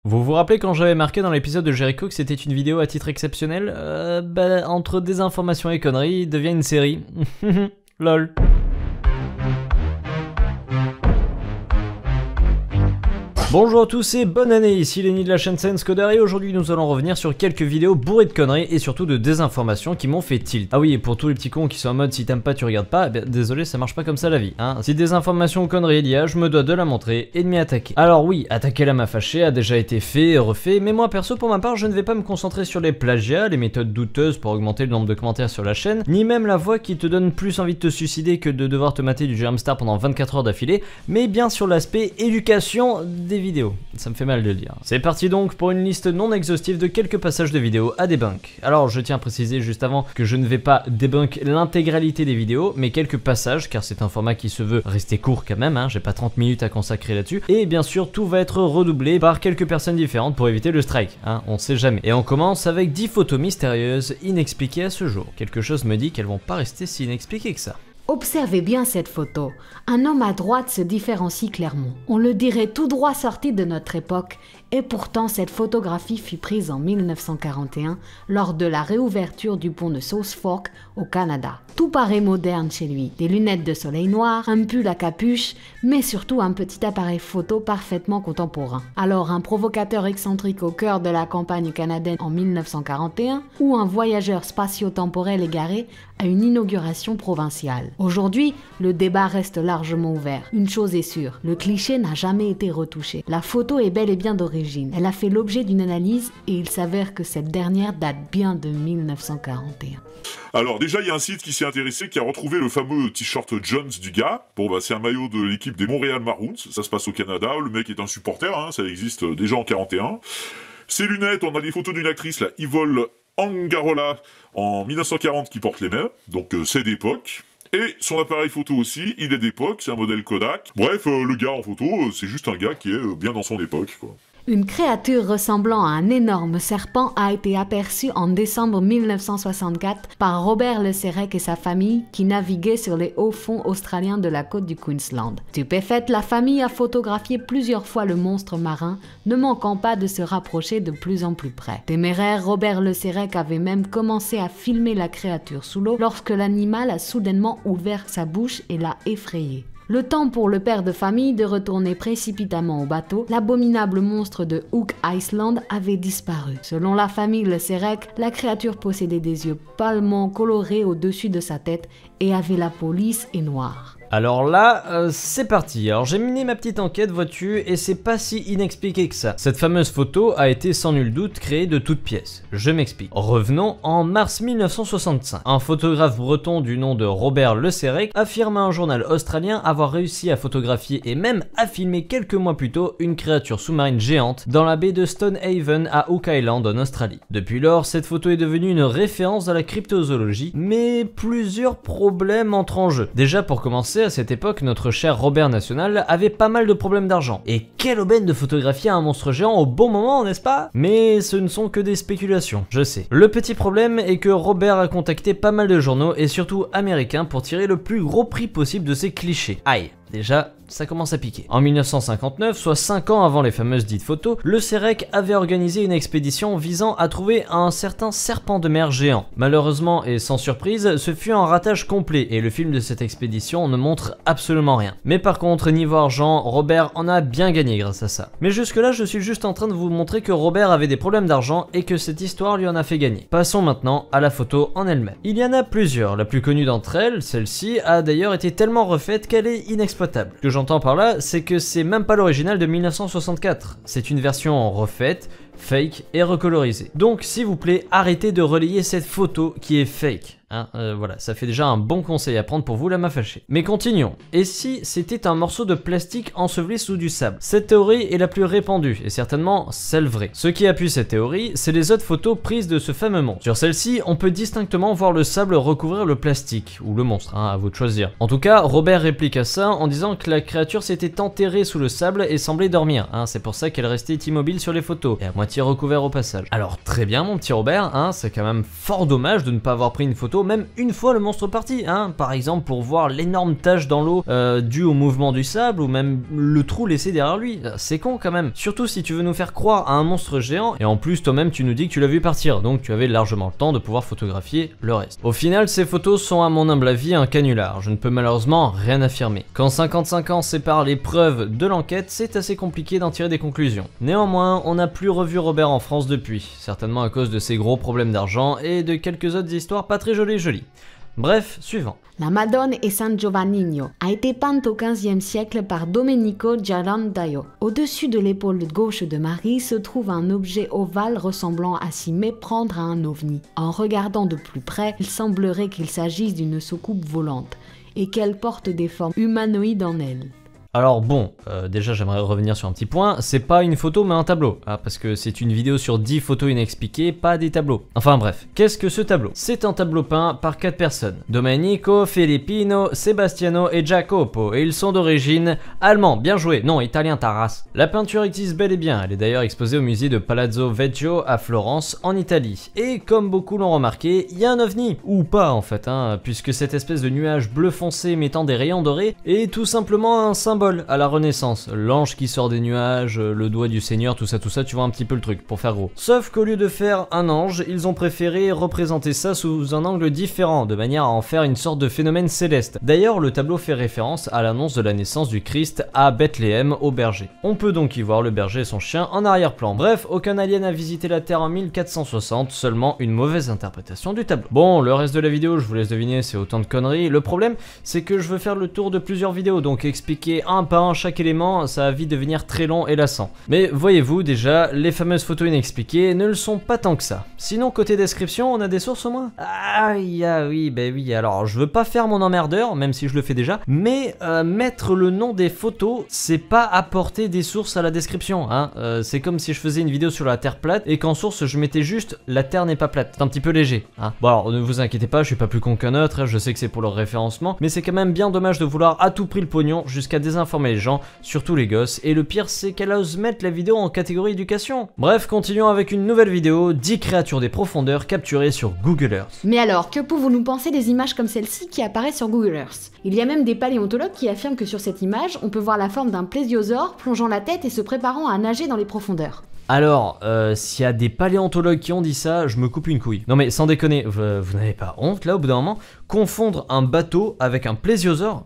Vous vous rappelez quand j'avais marqué dans l'épisode de Jericho que c'était une vidéo à titre exceptionnel? Entre désinformation et conneries, devient une série. Lol. Bonjour à tous et bonne année, ici Lenny de la chaîne Science Coder et aujourd'hui nous allons revenir sur quelques vidéos bourrées de conneries et surtout de désinformation qui m'ont fait tilt. Ah oui, et pour tous les petits cons qui sont en mode si t'aimes pas tu regardes pas, désolé ça marche pas comme ça la vie, hein. Si désinformation ou conneries il y a, je me dois de la montrer et de m'y attaquer. Alors oui, attaquer la m'a fâché a déjà été fait et refait, mais moi perso pour ma part je ne vais pas me concentrer sur les plagiats, les méthodes douteuses pour augmenter le nombre de commentaires sur la chaîne, ni même la voix qui te donne plus envie de te suicider que de devoir te mater du Germstar pendant 24 heures d'affilée, mais bien sur l'aspect éducation des vidéos. Ça me fait mal de le dire. C'est parti donc pour une liste non exhaustive de quelques passages de vidéos à debunk. Alors je tiens à préciser juste avant que je ne vais pas debunk l'intégralité des vidéos, mais quelques passages, car c'est un format qui se veut rester court quand même, hein, j'ai pas 30 minutes à consacrer là-dessus, et bien sûr tout va être redoublé par quelques personnes différentes pour éviter le strike, hein, on sait jamais. Et on commence avec 10 photos mystérieuses inexpliquées à ce jour. Quelque chose me dit qu'elles vont pas rester si inexpliquées que ça. Observez bien cette photo. Un homme à droite se différencie clairement. On le dirait tout droit sorti de notre époque, et pourtant cette photographie fut prise en 1941 lors de la réouverture du pont de South Fork au Canada. Tout paraît moderne chez lui. Des lunettes de soleil noir, un pull à capuche, mais surtout un petit appareil photo parfaitement contemporain. Alors un provocateur excentrique au cœur de la campagne canadienne en 1941 ou un voyageur spatio-temporel égaré à une inauguration provinciale. Aujourd'hui, le débat reste largement ouvert. Une chose est sûre, le cliché n'a jamais été retouché. La photo est bel et bien d'origine. Elle a fait l'objet d'une analyse et il s'avère que cette dernière date bien de 1941. Alors déjà, il y a un site qui s'est intéressé, qui a retrouvé le fameux t-shirt Jones du gars. Bon bah c'est un maillot de l'équipe des Montréal Maroons, ça se passe au Canada, le mec est un supporter, hein, ça existe déjà en 41. Ses lunettes, on a des photos d'une actrice, la Yvonne Angarola, en 1940 qui porte les mêmes, donc c'est d'époque. Et son appareil photo aussi, il est d'époque, c'est un modèle Kodak. Bref, le gars en photo, c'est juste un gars qui est bien dans son époque, quoi. Une créature ressemblant à un énorme serpent a été aperçue en décembre 1964 par Robert Le Sérec et sa famille qui naviguaient sur les hauts fonds australiens de la côte du Queensland. Stupéfaite, la famille a photographié plusieurs fois le monstre marin, ne manquant pas de se rapprocher de plus en plus près. Téméraire, Robert Le Sérec avait même commencé à filmer la créature sous l'eau lorsque l'animal a soudainement ouvert sa bouche et l'a effrayé. Le temps pour le père de famille de retourner précipitamment au bateau, l'abominable monstre de Hook Island avait disparu. Selon la famille Le Sérec, la créature possédait des yeux pâlement colorés au-dessus de sa tête et avait la peau lisse et noire. Alors là, c'est parti. Alors j'ai mené ma petite enquête, vois-tu, et c'est pas si inexpliqué que ça. Cette fameuse photo a été sans nul doute créée de toutes pièces. Je m'explique. Revenons en mars 1965. Un photographe breton du nom de Robert Le Sérec affirme à un journal australien avoir réussi à photographier et même à filmer quelques mois plus tôt une créature sous-marine géante dans la baie de Stonehaven à Hook Island en Australie. Depuis lors, cette photo est devenue une référence dans la cryptozoologie, mais plusieurs problèmes entrent en jeu. Déjà pour commencer, à cette époque, notre cher Robert National avait pas mal de problèmes d'argent. Et quelle aubaine de photographier un monstre géant au bon moment, n'est-ce pas? Mais ce ne sont que des spéculations, je sais. Le petit problème est que Robert a contacté pas mal de journaux et surtout américains pour tirer le plus gros prix possible de ces clichés. Aïe. Déjà, ça commence à piquer. En 1959, soit 5 ans avant les fameuses dites photos, Le Sérec avait organisé une expédition visant à trouver un certain serpent de mer géant. Malheureusement et sans surprise, ce fut un ratage complet et le film de cette expédition ne montre absolument rien. Mais par contre, niveau argent, Robert en a bien gagné grâce à ça. Mais jusque là, je suis juste en train de vous montrer que Robert avait des problèmes d'argent et que cette histoire lui en a fait gagner. Passons maintenant à la photo en elle-même. Il y en a plusieurs, la plus connue d'entre elles, celle-ci, a d'ailleurs été tellement refaite qu'elle est inexploitable. Ce que j'entends par là, c'est que c'est même pas l'original de 1964. C'est une version refaite, fake et recolorisée. Donc s'il vous plaît, arrêtez de relayer cette photo qui est fake. Hein, voilà, ça fait déjà un bon conseil à prendre pour vous, la m'a fâché. Mais continuons. Et si c'était un morceau de plastique enseveli sous du sable? Cette théorie est la plus répandue et certainement celle vraie. Ce qui appuie cette théorie, c'est les autres photos prises de ce fameux monstre. Sur celle-ci, on peut distinctement voir le sable recouvrir le plastique, ou le monstre, hein, à vous de choisir. En tout cas, Robert réplique à ça en disant que la créature s'était enterrée sous le sable et semblait dormir. Hein, c'est pour ça qu'elle restait immobile sur les photos. Et à moitié recouvert au passage. Alors très bien mon petit Robert, hein, c'est quand même fort dommage de ne pas avoir pris une photo même une fois le monstre parti, hein, par exemple pour voir l'énorme tache dans l'eau due au mouvement du sable ou même le trou laissé derrière lui. C'est con quand même, surtout si tu veux nous faire croire à un monstre géant et en plus toi-même tu nous dis que tu l'as vu partir, donc tu avais largement le temps de pouvoir photographier le reste. Au final ces photos sont à mon humble avis un canular, je ne peux malheureusement rien affirmer. Quand 55 ans séparent les preuves de l'enquête, c'est assez compliqué d'en tirer des conclusions. Néanmoins, on n'a plus revu Robert en France depuis, certainement à cause de ses gros problèmes d'argent et de quelques autres histoires pas très jolies. Bref, suivant. La Madone et San Giovannino a été peinte au XVe siècle par Domenico Ghirlandaio. Au-dessus de l'épaule gauche de Marie se trouve un objet ovale ressemblant à s'y méprendre à un ovni. En regardant de plus près, il semblerait qu'il s'agisse d'une soucoupe volante et qu'elle porte des formes humanoïdes en elle. Alors bon, déjà j'aimerais revenir sur un petit point, c'est pas une photo mais un tableau, parce que c'est une vidéo sur 10 photos inexpliquées, pas des tableaux. Enfin bref, qu'est-ce que ce tableau? C'est un tableau peint par 4 personnes, Domenico, Filippino, Sebastiano et Jacopo, et ils sont d'origine allemand, bien joué, non italien ta race. La peinture existe bel et bien, elle est d'ailleurs exposée au musée de Palazzo Vecchio à Florence, en Italie. Et comme beaucoup l'ont remarqué, il y a un ovni, ou pas en fait, puisque cette espèce de nuage bleu foncé émettant des rayons dorés est tout simplement un symbole à la Renaissance, l'ange qui sort des nuages, le doigt du Seigneur, tout ça, tu vois un petit peu le truc, pour faire gros. Sauf qu'au lieu de faire un ange, ils ont préféré représenter ça sous un angle différent, de manière à en faire une sorte de phénomène céleste. D'ailleurs, le tableau fait référence à l'annonce de la naissance du Christ à Bethléem au berger. On peut donc y voir le berger et son chien en arrière-plan. Bref, aucun alien a visité la Terre en 1460, seulement une mauvaise interprétation du tableau. Bon, le reste de la vidéo, je vous laisse deviner, c'est autant de conneries. Le problème, c'est que je veux faire le tour de plusieurs vidéos, donc expliquer un par un chaque élément, ça va vite devenir très long et lassant. Mais voyez-vous déjà, les fameuses photos inexpliquées ne le sont pas tant que ça. Sinon côté description, on a des sources au moins? Ah oui, bah oui, alors je veux pas faire mon emmerdeur, même si je le fais déjà, mais mettre le nom des photos, c'est pas apporter des sources à la description, hein. C'est comme si je faisais une vidéo sur la Terre plate et qu'en source je mettais juste la Terre n'est pas plate. C'est un petit peu léger, hein. Bon alors ne vous inquiétez pas, je suis pas plus con qu'un autre, je sais que c'est pour leur référencement, mais c'est quand même bien dommage de vouloir à tout prix le pognon jusqu'à désinformer les gens, surtout les gosses, et le pire c'est qu'elle ose mettre la vidéo en catégorie éducation. Bref, continuons avec une nouvelle vidéo, 10 créatures des profondeurs capturées sur Google Earth. Mais alors, que pouvons-nous penser des images comme celle-ci qui apparaissent sur Google Earth? Il y a même des paléontologues qui affirment que sur cette image, on peut voir la forme d'un plésiosaure plongeant la tête et se préparant à nager dans les profondeurs. Alors, s'il y a des paléontologues qui ont dit ça, je me coupe une couille. Non mais sans déconner, vous n'avez pas honte là au bout d'un moment? Confondre un bateau avec un plésiosaure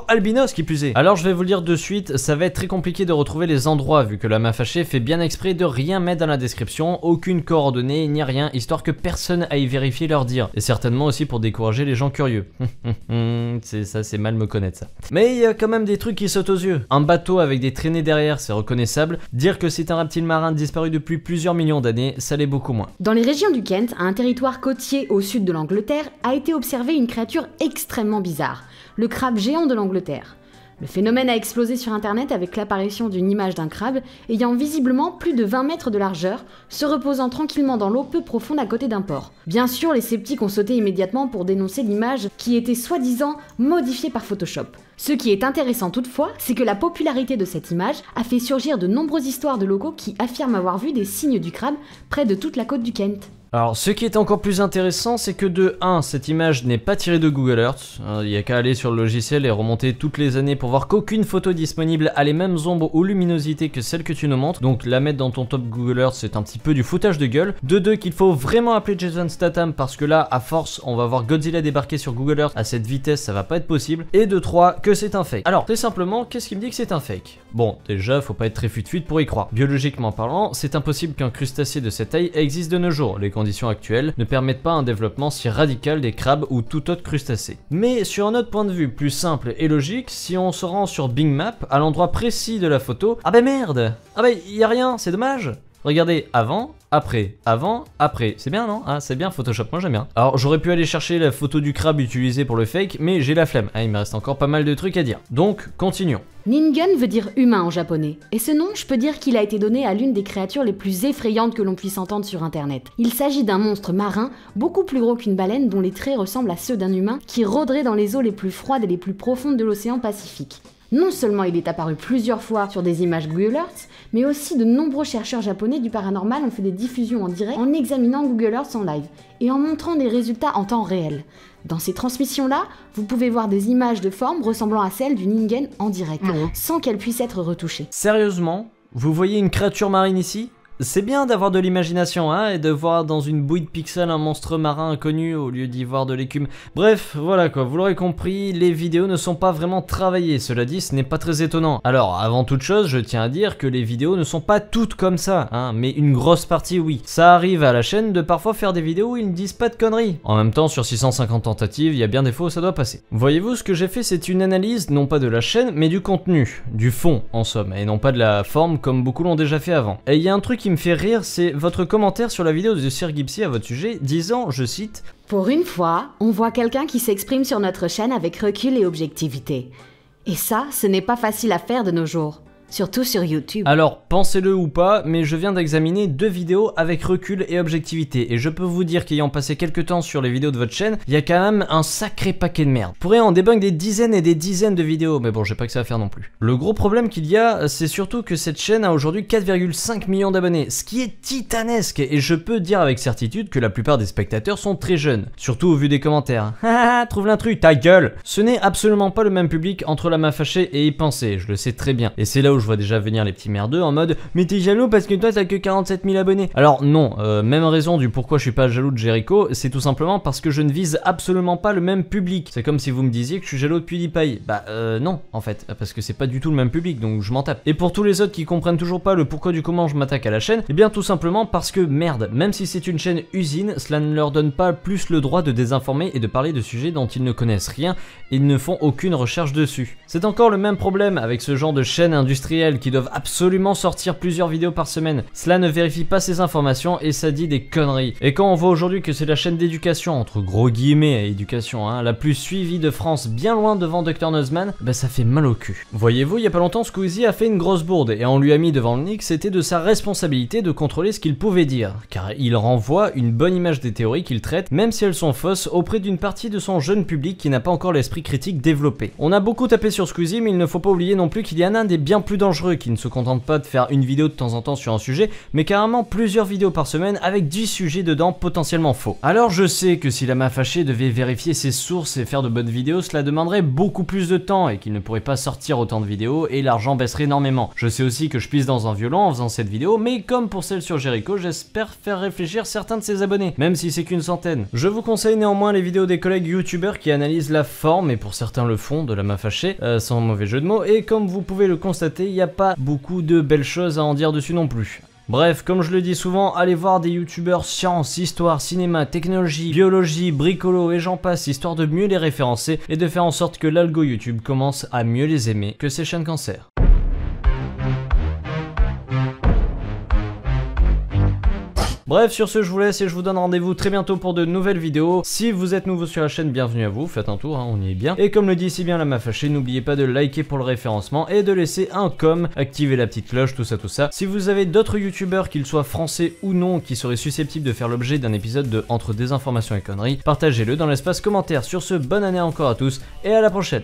albinos qui plus est. Alors je vais vous le dire de suite, ça va être très compliqué de retrouver les endroits vu que la main fâchée fait bien exprès de rien mettre dans la description, aucune coordonnée ni rien, histoire que personne aille vérifier leur dire. Et certainement aussi pour décourager les gens curieux. c'est mal me connaître ça. Mais il y a quand même des trucs qui sautent aux yeux. Un bateau avec des traînées derrière, c'est reconnaissable. Dire que c'est un reptile marin disparu depuis plusieurs millions d'années, ça l'est beaucoup moins. Dans les régions du Kent, un territoire côtier au sud de l'Angleterre, a été observé une créature extrêmement bizarre, le crabe géant de l'Angleterre. Le phénomène a explosé sur internet avec l'apparition d'une image d'un crabe ayant visiblement plus de 20 mètres de largeur, se reposant tranquillement dans l'eau peu profonde à côté d'un port. Bien sûr, les sceptiques ont sauté immédiatement pour dénoncer l'image qui était soi-disant modifiée par Photoshop. Ce qui est intéressant toutefois, c'est que la popularité de cette image a fait surgir de nombreuses histoires de locaux qui affirment avoir vu des signes du crabe près de toute la côte du Kent. Alors ce qui est encore plus intéressant, c'est que de 1, cette image n'est pas tirée de Google Earth, il n'y a qu'à aller sur le logiciel et remonter toutes les années pour voir qu'aucune photo disponible a les mêmes ombres ou luminosités que celle que tu nous montres, donc la mettre dans ton top Google Earth c'est un petit peu du foutage de gueule. De 2, qu'il faut vraiment appeler Jason Statham parce que là, à force, on va voir Godzilla débarquer sur Google Earth à cette vitesse, ça va pas être possible. Et de 3, que c'est un fake. Alors très simplement, qu'est-ce qui me dit que c'est un fake? Bon, déjà, faut pas être très fut-fut pour y croire. Biologiquement parlant, c'est impossible qu'un crustacé de cette taille existe de nos jours. Les conditions actuelles ne permettent pas un développement si radical des crabes ou tout autre crustacé. Mais sur un autre point de vue plus simple et logique, si on se rend sur Bing Map, à l'endroit précis de la photo, ah bah merde! Ah bah y a rien, c'est dommage! Regardez, avant, après, c'est bien non? Ah c'est bien Photoshop, moi j'aime bien. Alors j'aurais pu aller chercher la photo du crabe utilisée pour le fake, mais j'ai la flemme, il me reste encore pas mal de trucs à dire. Donc, continuons. Ningen veut dire humain en japonais, et ce nom, je peux dire qu'il a été donné à l'une des créatures les plus effrayantes que l'on puisse entendre sur internet. Il s'agit d'un monstre marin, beaucoup plus gros qu'une baleine, dont les traits ressemblent à ceux d'un humain, qui rôderait dans les eaux les plus froides et les plus profondes de l'océan Pacifique. Non seulement il est apparu plusieurs fois sur des images Google Earth, mais aussi de nombreux chercheurs japonais du paranormal ont fait des diffusions en direct en examinant Google Earth en live et en montrant des résultats en temps réel. Dans ces transmissions-là, vous pouvez voir des images de forme ressemblant à celles d'une Ingen en direct, sans qu'elle puisse être retouchée. Sérieusement, vous voyez une créature marine ici ? C'est bien d'avoir de l'imagination, hein, et de voir dans une bouille de pixels un monstre marin inconnu au lieu d'y voir de l'écume. Bref, voilà quoi, vous l'aurez compris, les vidéos ne sont pas vraiment travaillées, cela dit, ce n'est pas très étonnant. Alors, avant toute chose, je tiens à dire que les vidéos ne sont pas toutes comme ça, hein, mais une grosse partie oui. Ça arrive à la chaîne de parfois faire des vidéos où ils ne disent pas de conneries. En même temps, sur 650 tentatives, il y a bien des fois où ça doit passer. Voyez-vous, ce que j'ai fait, c'est une analyse, non pas de la chaîne, mais du contenu, du fond, en somme, et non pas de la forme comme beaucoup l'ont déjà fait avant. Et il y a un truc qui me fait rire, c'est votre commentaire sur la vidéo de Sir Gipsy à votre sujet, disant, je cite, « Pour une fois, on voit quelqu'un qui s'exprime sur notre chaîne avec recul et objectivité. Et ça, ce n'est pas facile à faire de nos jours. Surtout sur YouTube. » Alors, pensez-le ou pas, mais je viens d'examiner 2 vidéos avec recul et objectivité, et je peux vous dire qu'ayant passé quelques temps sur les vidéos de votre chaîne, il y a quand même un sacré paquet de merde. Je pourrais en débunk des dizaines et des dizaines de vidéos, mais bon, j'ai pas que ça à faire non plus. Le gros problème qu'il y a, c'est surtout que cette chaîne a aujourd'hui 4,5 millions d'abonnés, ce qui est titanesque, et je peux dire avec certitude que la plupart des spectateurs sont très jeunes, surtout au vu des commentaires. Haha, trouve l'intrus, ta gueule! Ce n'est absolument pas le même public entre La Main Fâchée et Y Penser, je le sais très bien, et c'est là où je vois déjà venir les petits merdeux en mode mais t'es jaloux parce que toi t'as que 47 000 abonnés. Alors non, même raison du pourquoi je suis pas jaloux de Jericho, c'est tout simplement parce que je ne vise absolument pas le même public. C'est comme si vous me disiez que je suis jaloux de PewDiePie. Bah non en fait, parce que c'est pas du tout le même public, donc je m'en tape. Et pour tous les autres qui comprennent toujours pas le pourquoi du comment je m'attaque à la chaîne, eh bien tout simplement parce que merde, même si c'est une chaîne usine, cela ne leur donne pas plus le droit de désinformer et de parler de sujets dont ils ne connaissent rien et ne font aucune recherche dessus. C'est encore le même problème avec ce genre de chaîne industrielle qui doivent absolument sortir plusieurs vidéos par semaine. Cela ne vérifie pas ces informations et ça dit des conneries. Et quand on voit aujourd'hui que c'est la chaîne d'éducation, entre gros guillemets à éducation, hein, la plus suivie de France, bien loin devant Dr Nuzman, bah ça fait mal au cul. Voyez-vous, il y a pas longtemps, Squeezie a fait une grosse bourde et on lui a mis devant le nick, c'était de sa responsabilité de contrôler ce qu'il pouvait dire, car il renvoie une bonne image des théories qu'il traite, même si elles sont fausses, auprès d'une partie de son jeune public qui n'a pas encore l'esprit critique développé. On a beaucoup tapé sur Squeezie, mais il ne faut pas oublier non plus qu'il y en a un des bien plus dangereux qui ne se contente pas de faire une vidéo de temps en temps sur un sujet, mais carrément plusieurs vidéos par semaine avec 10 sujets dedans potentiellement faux. Alors je sais que si La Main Fâchée devait vérifier ses sources et faire de bonnes vidéos, cela demanderait beaucoup plus de temps et qu'il ne pourrait pas sortir autant de vidéos et l'argent baisserait énormément. Je sais aussi que je pisse dans un violon en faisant cette vidéo, mais comme pour celle sur Jericho, j'espère faire réfléchir certains de ses abonnés, même si c'est qu'une centaine. Je vous conseille néanmoins les vidéos des collègues youtubeurs qui analysent la forme, et pour certains le fond, de La Main Fâchée, sans mauvais jeu de mots, et comme vous pouvez le constater, il n'y a pas beaucoup de belles choses à en dire dessus non plus. Bref, comme je le dis souvent, allez voir des youtubeurs science, histoire, cinéma, technologie, biologie, bricolo et j'en passe, histoire de mieux les référencer et de faire en sorte que l'algo YouTube commence à mieux les aimer que ces chaînes cancer. Bref, sur ce, je vous laisse et je vous donne rendez-vous très bientôt pour de nouvelles vidéos. Si vous êtes nouveau sur la chaîne, bienvenue à vous, faites un tour, hein, on y est bien. Et comme le dit si bien La Main Fâchée, n'oubliez pas de liker pour le référencement et de laisser un com, activer la petite cloche, tout ça, tout ça. Si vous avez d'autres youtubeurs, qu'ils soient français ou non, qui seraient susceptibles de faire l'objet d'un épisode de Entre désinformation et conneries, partagez-le dans l'espace commentaire. Sur ce, bonne année encore à tous et à la prochaine.